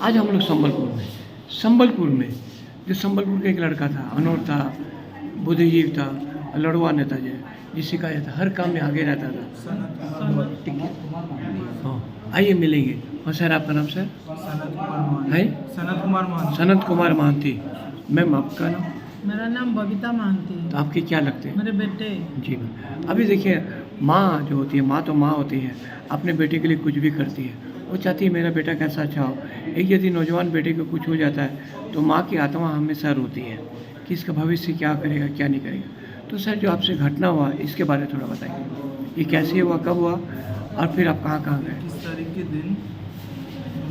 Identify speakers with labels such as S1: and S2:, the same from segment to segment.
S1: आज हम लोग संबलपुर में जो संबलपुर का एक लड़का था, अनोर था, बुद्धिजीवी था, लड़वा नेता जिससे कहा जाता हर काम में आगे रहता था। ठीक है, हाँ आइए मिलेंगे। हाँ सर, आपका नाम सर? है सनत कुमार महांती। मैम आपका नाम?
S2: मेरा नाम बबीता महांती है।
S1: तो आपके क्या लगते हैं?
S2: मेरे बेटे।
S1: जी मैम। अभी देखिए, माँ जो होती है, माँ तो माँ होती है, अपने बेटे के लिए कुछ भी करती है। वो चाहती है मेरा बेटा कैसा अच्छा हो। एक यदि नौजवान बेटे को कुछ हो जाता है तो माँ की आत्मा हमेशा रोती है कि इसका भविष्य क्या करेगा क्या नहीं करेगा। तो सर, जो आपसे घटना हुआ इसके बारे में थोड़ा बताइए, ये कैसे हुआ, कब हुआ और फिर आप कहाँ गए?
S3: 21 तारीख के दिन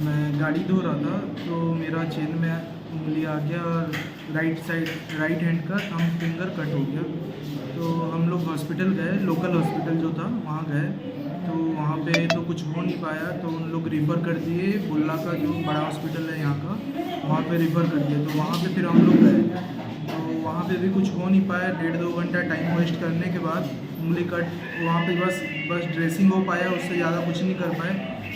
S3: मैं गाड़ी धो रहा था तो मेरा चेन में उंगली आ गया और राइट हैंड का थंब फिंगर कट हो गया। तो हम लोग हॉस्पिटल गए, लोकल हॉस्पिटल जो था वहाँ गए। तो वहाँ पे तो कुछ हो नहीं पाया, तो उन लोग रिफ़र कर दिए बुल्ला का, जो बड़ा हॉस्पिटल है यहाँ का, वहाँ पे रिफ़र कर दिए। तो वहाँ पे फिर हम लोग गए, तो वहाँ पे भी कुछ हो नहीं पाया। 1.5-2 घंटा टाइम वेस्ट करने के बाद उंगली कट, वहाँ पे बस ड्रेसिंग हो पाया, उससे ज़्यादा कुछ नहीं कर पाए।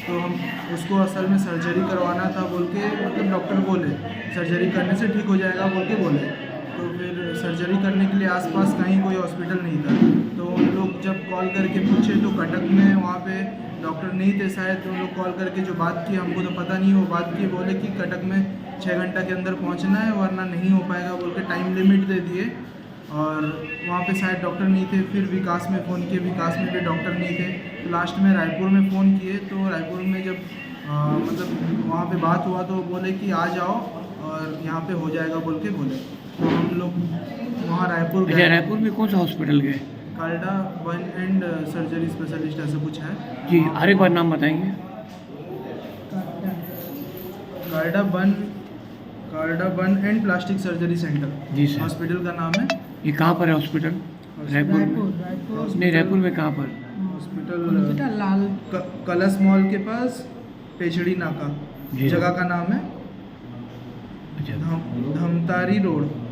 S3: तो हम उसको असल में सर्जरी करवाना था बोल के, मतलब डॉक्टर बोले सर्जरी करने से ठीक हो जाएगा बोल के बोले। तो फिर सर्जरी करने के लिए आसपास कहीं कोई हॉस्पिटल नहीं था। तो उन लोग जब कॉल करके पूछे तो कटक में वहाँ पे डॉक्टर नहीं थे शायद। तो उन लोग कॉल करके जो बात की, हमको तो पता नहीं, वो बात की, बोले कि कटक में 6 घंटा के अंदर पहुँचना है वरना नहीं हो पाएगा बोल के टाइम लिमिट दे दिए। और वहाँ पे शायद डॉक्टर नहीं थे। फिर विकास में फ़ोन किए, विकास में भी डॉक्टर नहीं थे। तो लास्ट में रायपुर में फ़ोन किए, तो रायपुर में जब मतलब वहाँ पे बात हुआ तो बोले कि आ जाओ और यहाँ पे हो जाएगा बोल के बोले। तो हम लोग वहाँ रायपुर गए।
S1: रायपुर में कौन सा हॉस्पिटल गए?
S3: Kalda one and surgery specialist ऐसा कुछ है
S1: जी, हर एक बार नाम बताएंगे।
S3: Kalda one and plastic surgery center
S1: जी सर।
S3: हॉस्पिटल का नाम है।
S1: ये कहाँ पर है हॉस्पिटल? रायपुर में? नहीं, रायपुर में कहाँ पर?
S3: हॉस्पिटल
S2: लाल
S3: कलश मॉल के पास, पेचड़ी नाका
S1: जी।
S3: जगह का नाम है।
S1: अच्छा,
S3: धमतारी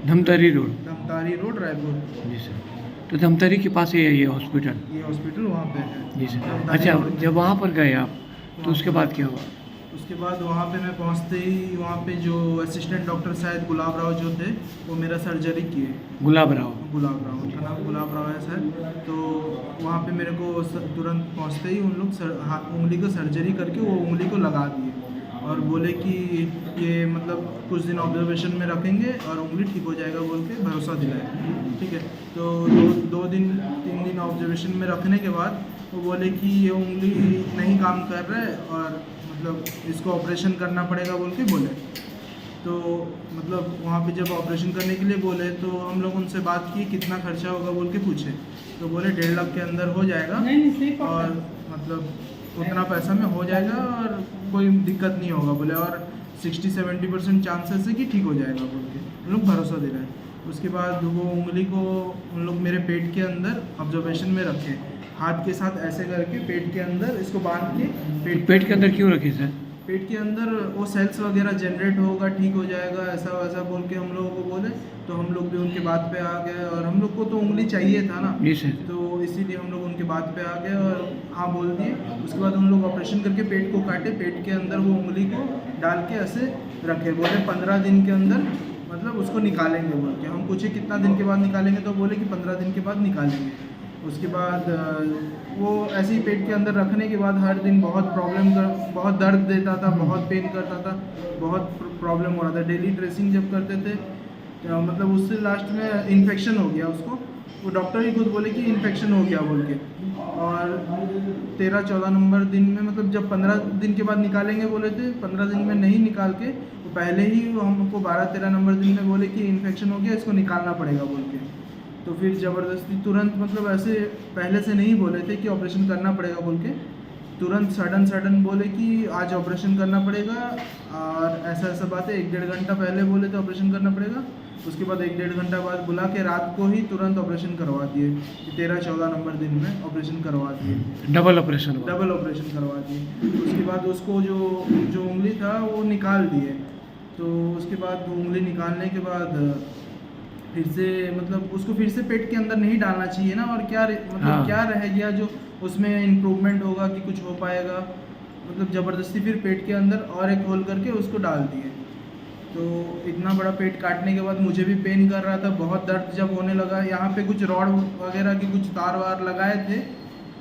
S1: धमतरी रोड।
S3: रायपुर।
S1: जी सर। तो धमतरी के पास ही है ये हॉस्पिटल?
S3: ये हॉस्पिटल वहाँ पे है।
S1: जी सर।
S3: धमतारी
S1: अच्छा,
S3: रोड।
S1: जब वहाँ पर गए आप तो उसके बाद क्या हुआ?
S3: उसके बाद वहाँ पे मैं पहुँचते ही वहाँ पे जो असिस्टेंट डॉक्टर शायद गुलाब राव जो थे, वो मेरा सर्जरी किए।
S1: गुलाब राव?
S3: उनका नाम गुलाब राव है सर। तो वहाँ पे मेरे को तुरंत पहुँचते ही उन लोग उंगली को सर्जरी करके वो उंगली को लगा दिए और बोले कि ये मतलब कुछ दिन ऑब्जर्वेशन में रखेंगे और उंगली ठीक हो जाएगा बोल के भरोसा दिलाया। ठीक है, तो 2-3 दिन ऑब्जर्वेशन में रखने के बाद वो बोले कि ये उंगली नहीं काम कर रहा है और मतलब इसको ऑपरेशन करना पड़ेगा बोल के बोले। तो मतलब वहाँ पे जब ऑपरेशन करने के लिए बोले तो हम लोग उनसे बात की कितना खर्चा होगा बोल के पूछे। तो बोले 1.5 लाख के अंदर हो जाएगा और मतलब उतना पैसा में हो जाएगा और कोई दिक्कत नहीं होगा बोले, और 60-70% चांसेस है कि ठीक हो जाएगा बोल के उन लोग भरोसा दे रहे हैं। उसके बाद वो उंगली को उन लोग मेरे पेट के अंदर ऑब्जर्वेशन में रखे, हाथ के साथ ऐसे करके पेट के अंदर इसको बांध के।
S1: पेट के अंदर क्यों रखे सर?
S3: पेट के अंदर वो सेल्स वगैरह जनरेट होगा, ठीक हो जाएगा ऐसा वैसा बोल के हम लोगों को बोले। तो हम लोग भी उनके बात पे आ गए और हम लोग को तो उंगली चाहिए था ना।
S1: जी सर।
S3: तो इसीलिए हम लोग उनके बात पे आ गए और हाँ बोल दिए। उसके बाद उन लोग ऑपरेशन करके पेट को काटे, पेट के अंदर वो उंगली को डाल के ऐसे रखे, बोले 15 दिन के अंदर मतलब उसको निकालेंगे बोल के। हम पूछे कितना दिन के बाद निकालेंगे, तो बोले कि 15 दिन के बाद निकालेंगे। उसके बाद वो ऐसे ही पेट के अंदर रखने के बाद हर दिन बहुत दर्द देता था, बहुत पेन करता था, बहुत प्रॉब्लम हो रहा था। डेली ड्रेसिंग जब करते थे मतलब उससे लास्ट में इन्फेक्शन हो गया उसको। वो डॉक्टर ही खुद बोले कि इन्फेक्शन हो गया बोल के। और 13-14 नंबर दिन में मतलब जब 15 दिन के बाद निकालेंगे बोले थे, 15 दिन में नहीं निकाल के वो पहले ही हमको 12-13 नंबर दिन में बोले कि इन्फेक्शन हो गया, इसको निकालना पड़ेगा बोल के। तो फिर ज़बरदस्ती तुरंत मतलब ऐसे पहले से नहीं बोले थे कि ऑपरेशन करना पड़ेगा बोल के, तुरंत सडन बोले कि आज ऑपरेशन करना पड़ेगा। और ऐसा बात है, 1-1.5 घंटा पहले बोले थे ऑपरेशन करना पड़ेगा। उसके बाद 1-1.5 घंटा बाद बुला के रात को ही तुरंत ऑपरेशन करवा दिए। 13-14 नंबर दिन में ऑपरेशन करवा दिए।
S1: डबल ऑपरेशन
S3: करवा दिए। उसके बाद उसको जो उंगली था वो निकाल दिए। तो उसके बाद उंगली निकालने के बाद फिर से मतलब उसको फिर से पेट के अंदर नहीं डालना चाहिए ना। और क्या मतलब क्या रह गया जो उसमें इम्प्रूवमेंट होगा कि कुछ हो पाएगा। मतलब ज़बरदस्ती फिर पेट के अंदर और एक होल करके उसको डाल दिए। तो इतना बड़ा पेट काटने के बाद मुझे भी पेन कर रहा था, बहुत दर्द जब होने लगा। यहाँ पे कुछ रॉड वगैरह की कुछ तार वार लगाए थे,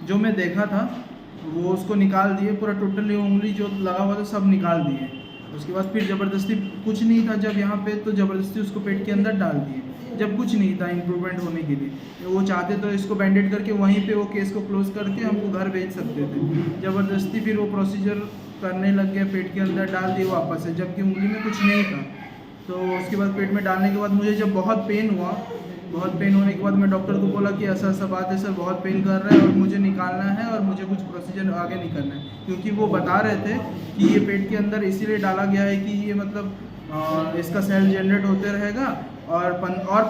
S3: जो मैं देखा था वो उसको निकाल दिए, पूरा टोटली उंगली जो लगा हुआ था सब निकाल दिए। उसके बाद फिर ज़बरदस्ती कुछ नहीं था जब यहाँ पे, तो ज़बरदस्ती उसको पेट के अंदर डाल दिए जब कुछ नहीं था इम्प्रूवमेंट होने के लिए। तो वो चाहते तो इसको बैंडेड करके वहीं पे वो केस को क्लोज करके हमको घर भेज सकते थे। ज़बरदस्ती फिर वो प्रोसीजर करने लग गए, पेट के अंदर डाल दिए वापस से, जबकि उंगली में कुछ नहीं था। तो उसके बाद पेट में डालने के बाद मुझे जब बहुत पेन हुआ, बहुत पेन होने के बाद मैं डॉक्टर को बोला कि ऐसा ऐसा बात है सर, बहुत पेन कर रहा है और मुझे निकालना है और मुझे कुछ प्रोसीजर आगे नहीं करना है। क्योंकि वो बता रहे थे कि ये पेट के अंदर इसीलिए डाला गया है कि ये मतलब इसका सेल जनरेट होते रहेगा और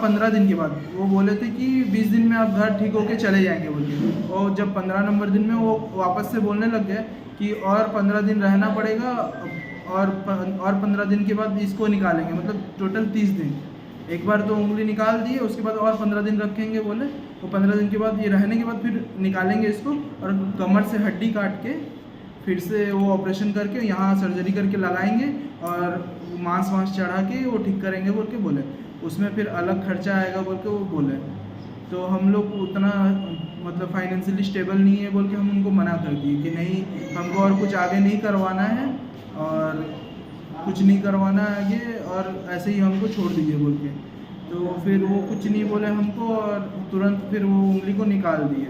S3: 15 दिन के बाद वो बोले थे कि 20 दिन में आप घर ठीक होके चले जाएंगे बोल के। और जब 15 नंबर दिन में वो वापस से बोलने लग गए कि और 15 दिन रहना पड़ेगा और 15 दिन के बाद इसको निकालेंगे, मतलब टोटल 30 दिन। एक बार तो उंगली निकाल दिए, उसके बाद और 15 दिन रखेंगे बोले। वो 15 दिन के बाद ये रहने के बाद फिर निकालेंगे इसको और कमर से हड्डी काट के फिर से वो ऑपरेशन करके यहाँ सर्जरी करके लगाएंगे और मांस चढ़ा के वो ठीक करेंगे बोल के बोले। उसमें फिर अलग खर्चा आएगा बोल के वो बोले। तो हम लोग उतना मतलब फाइनेंशियली स्टेबल नहीं है बोल के हम उनको मना कर दिए कि नहीं, हमको और कुछ आगे नहीं करवाना है और कुछ नहीं करवाना है आगे, और ऐसे ही हमको छोड़ दीजिए बोल के। तो फिर वो कुछ नहीं बोले हमको और तुरंत फिर वो उंगली को निकाल दिए।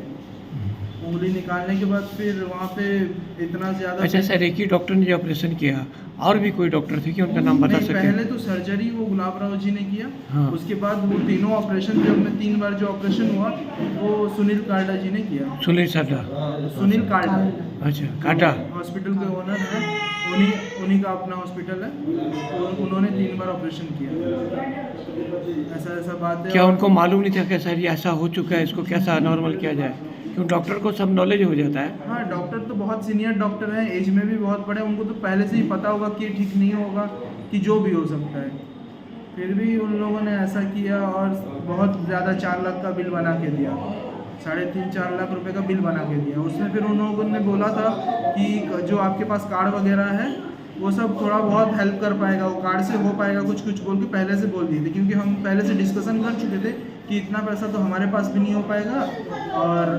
S3: उंगली निकालने के बाद फिर वहाँ पे इतना ज़्यादा।
S1: अच्छा सर, एक ही डॉक्टर ने जो ऑपरेशन किया, और भी कोई डॉक्टर थे कि उनका नाम बता
S3: नहीं,
S1: सकें?
S3: पहले तो सर्जरी वो गुलाब राव जी ने किया।
S1: हाँ।
S3: उसके बाद वो तीनों ऑपरेशन, जब मैं 3 बार जो ऑपरेशन हुआ वो सुनील कार्डा जी ने किया।
S1: सुनील साडा?
S3: सुनील कार्डा
S1: अच्छा, काटा।
S3: हॉस्पिटल के ओनर हैं, उन्हीं का अपना हॉस्पिटल है। तो उन्होंने 3 बार ऑपरेशन किया। ऐसा बात है।
S1: क्या उनको मालूम नहीं था कि सर ये ऐसा हो चुका है, इसको कैसा नॉर्मल किया जाए? क्यों डॉक्टर को सब नॉलेज हो जाता है।
S3: हाँ, डॉक्टर तो बहुत सीनियर डॉक्टर हैं, एज में भी बहुत बड़े, उनको तो पहले से ही पता होगा कि ठीक नहीं होगा, कि जो भी हो सकता है। फिर भी उन लोगों ने ऐसा किया और बहुत ज़्यादा 4 लाख का बिल बना के दिया, 3.5-4 लाख रुपए का बिल बना के दिया। उसमें फिर उन लोगों ने बोला था कि जो आपके पास कार्ड वगैरह है वो सब थोड़ा बहुत हेल्प कर पाएगा, वो कार्ड से हो पाएगा कुछ बोल के पहले से बोल दिए थे। क्योंकि हम पहले से डिस्कशन कर चुके थे कि इतना पैसा तो हमारे पास भी नहीं हो पाएगा और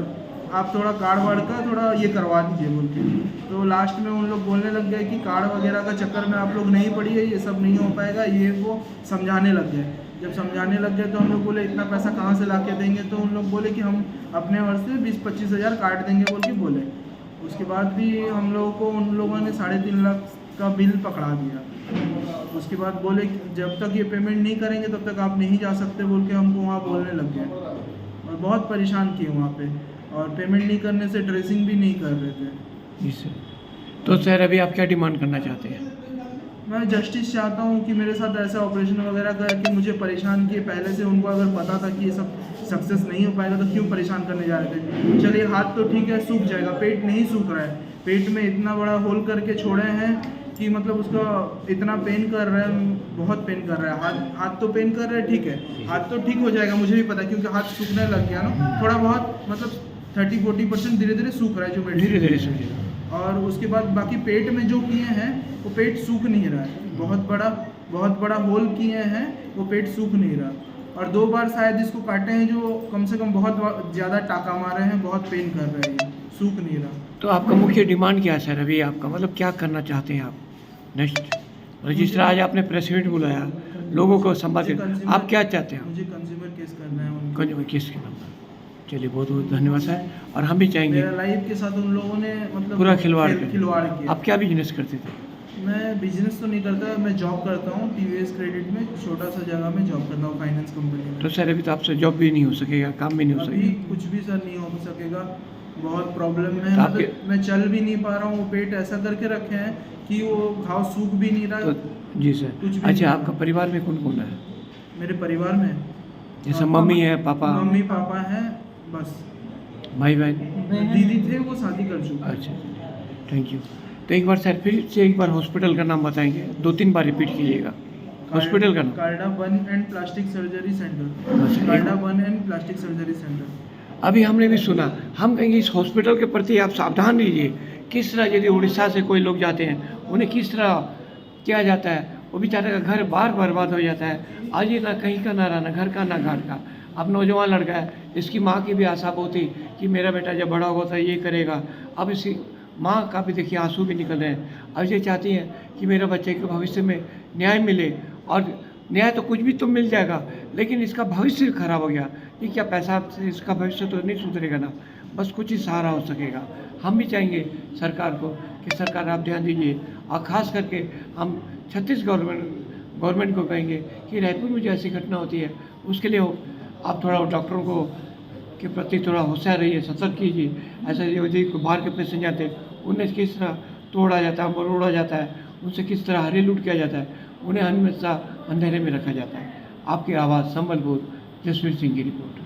S3: आप थोड़ा कार्ड वार्ड का थोड़ा ये करवा दीजिए बोल के। तो लास्ट में उन लोग बोलने लग गए कि कार्ड वगैरह का चक्कर में आप लोग नहीं पड़िए, ये सब नहीं हो पाएगा, ये वो समझाने लग गए। जब समझाने लग गए तो हम लोग बोले इतना पैसा कहाँ से ला के देंगे? तो उन लोग बोले कि हम अपने वर्ष से 20-25 हज़ार काट देंगे बोल के बोले। उसके बाद भी हम लोगों को उन लोगों ने 3.5 लाख का बिल पकड़ा दिया। उसके बाद बोले जब तक ये पेमेंट नहीं करेंगे तब तक आप नहीं जा सकते बोल के हमको वहाँ बोलने लग गए और बहुत परेशान किए वहाँ पे। और पेमेंट नहीं करने से ड्रेसिंग भी नहीं कर रहे थे।
S1: जी सर। तो सर अभी आप क्या डिमांड करना चाहते हैं?
S3: मैं जस्टिस चाहता हूँ कि मेरे साथ ऐसा ऑपरेशन वगैरह करके मुझे परेशान किए। पहले से उनको अगर पता था कि ये सब सक्सेस नहीं हो पाएगा तो क्यों परेशान करने जा रहे थे? चलिए हाथ तो ठीक है, सूख जाएगा, पेट नहीं सूख रहा है। पेट में इतना बड़ा होल करके छोड़े हैं कि मतलब उसका इतना पेन कर रहा है, बहुत पेन कर रहा है। हाथ तो पेन कर रहा है, ठीक है, हाथ तो ठीक हो जाएगा, मुझे भी पता है क्योंकि हाथ सूखने लग गया ना, थोड़ा बहुत मतलब 30-40% धीरे धीरे सूख रहा है जो
S1: धीरे धीरे
S3: मेडिसिन।
S1: सूख।
S3: और उसके बाद बाकी पेट में जो किए हैं वो पेट सूख नहीं रहा है, बहुत बड़ा होल किए हैं, वो पेट सूख नहीं रहा। और 2 बार शायद इसको काटे हैं जो कम से कम बहुत ज़्यादा टाका मारे हैं, बहुत पेन कर रहे हैं, सूख नहीं रहा।
S1: तो आपका मुख्य डिमांड क्या है सर? अभी आपका मतलब क्या करना चाहते हैं आप नेक्स्ट? और जिस तरह आज आपने प्रेस मीट बुलाया, लोगों को संवादित, आप क्या चाहते हैं?
S3: मुझे कंज्यूमर केस करना है उनको।
S1: कंज्यूमर केस के नाम पर। चलिए बहुत बहुत धन्यवाद सर। और हम भी चाहेंगे,
S3: मेरा लाइफ के साथ उन लोगों ने मतलब
S1: पूरा खिलवाड़
S3: किया।
S1: आप क्या बिजनेस करते थे?
S3: मैं बिजनेस तो नहीं करता, मैं जॉब करता हूँ TVS क्रेडिट में, छोटा सा जगह में जॉब करता हूँ फाइनेंस कंपनी में।
S1: तो सर अभी तो आपसे जॉब भी नहीं हो सकेगा, काम भी नहीं हो
S3: अभी
S1: सकेगा।
S3: कुछ भी सर नहीं हो सकेगा, बहुत प्रॉब्लम है।
S1: तो आपके-
S3: मतलब मैं चल भी नहीं पा रहा हूँ, वो पेट ऐसा करके रखे हैं कि वो घाव सूख भी नहीं रहा।
S1: तो जी सर।
S3: कुछ भी
S1: अच्छा,
S3: नहीं।
S1: आपका परिवार में कौन कौन है?
S3: मेरे परिवार में
S1: जैसे मम्मी है, पापा,
S3: मम्मी पापा हैं, बस।
S1: भाई बहन?
S3: दीदी थे, वो शादी कर चुके।
S1: अच्छा, थैंक यू। तो एक बार सर फिर से एक बार हॉस्पिटल का नाम बताएंगे, 2-3 बार रिपीट कीजिएगा हॉस्पिटल का नाम।
S3: कार्डा one and plastic surgery centre.
S1: अच्छा,
S3: कार्डा one and plastic surgery centre.
S1: अभी हमने भी सुना, हम कहेंगे इस हॉस्पिटल के प्रति आप सावधान रहिए किस तरह यदि उड़ीसा से कोई लोग जाते हैं उन्हें किस तरह किया जाता है, वो बेचारे का घर बार बर्बाद हो जाता है। आज ये ना कहीं का ना रहना, घर का ना घाट का। अब नौजवान लड़का है, इसकी माँ की भी आशा बहुत थी कि मेरा बेटा जब बड़ा होगा तो ये करेगा। अब इसकी माँ का भी देखिए आंसू भी निकल रहे हैं। अब ये चाहती हैं कि मेरे बच्चे के भविष्य में न्याय मिले, और न्याय तो कुछ भी तो मिल जाएगा, लेकिन इसका भविष्य खराब हो गया। ये क्या पैसा से इसका भविष्य तो नहीं सुधरेगा ना, बस कुछ ही सहारा हो सकेगा। हम भी चाहेंगे सरकार को कि सरकार आप ध्यान दीजिए, और ख़ास करके हम छत्तीसगढ़ गवर्नमेंट को कहेंगे कि रायपुर में जो ऐसी घटना होती है उसके लिए आप थोड़ा डॉक्टरों को के प्रति थोड़ा होशियार रहिए, सतर्क कीजिए। ऐसा यदि बाहर के पेशेंट जाते हैं उन्हें किस तरह तोड़ा जाता है, मरोड़ा जाता है, उनसे किस तरह हरे लूट किया जाता है, उन्हें हमेशा अंधेरे में रखा जाता है। आपकी आवाज़ संबलपुर, जसवीर सिंह की रिपोर्ट।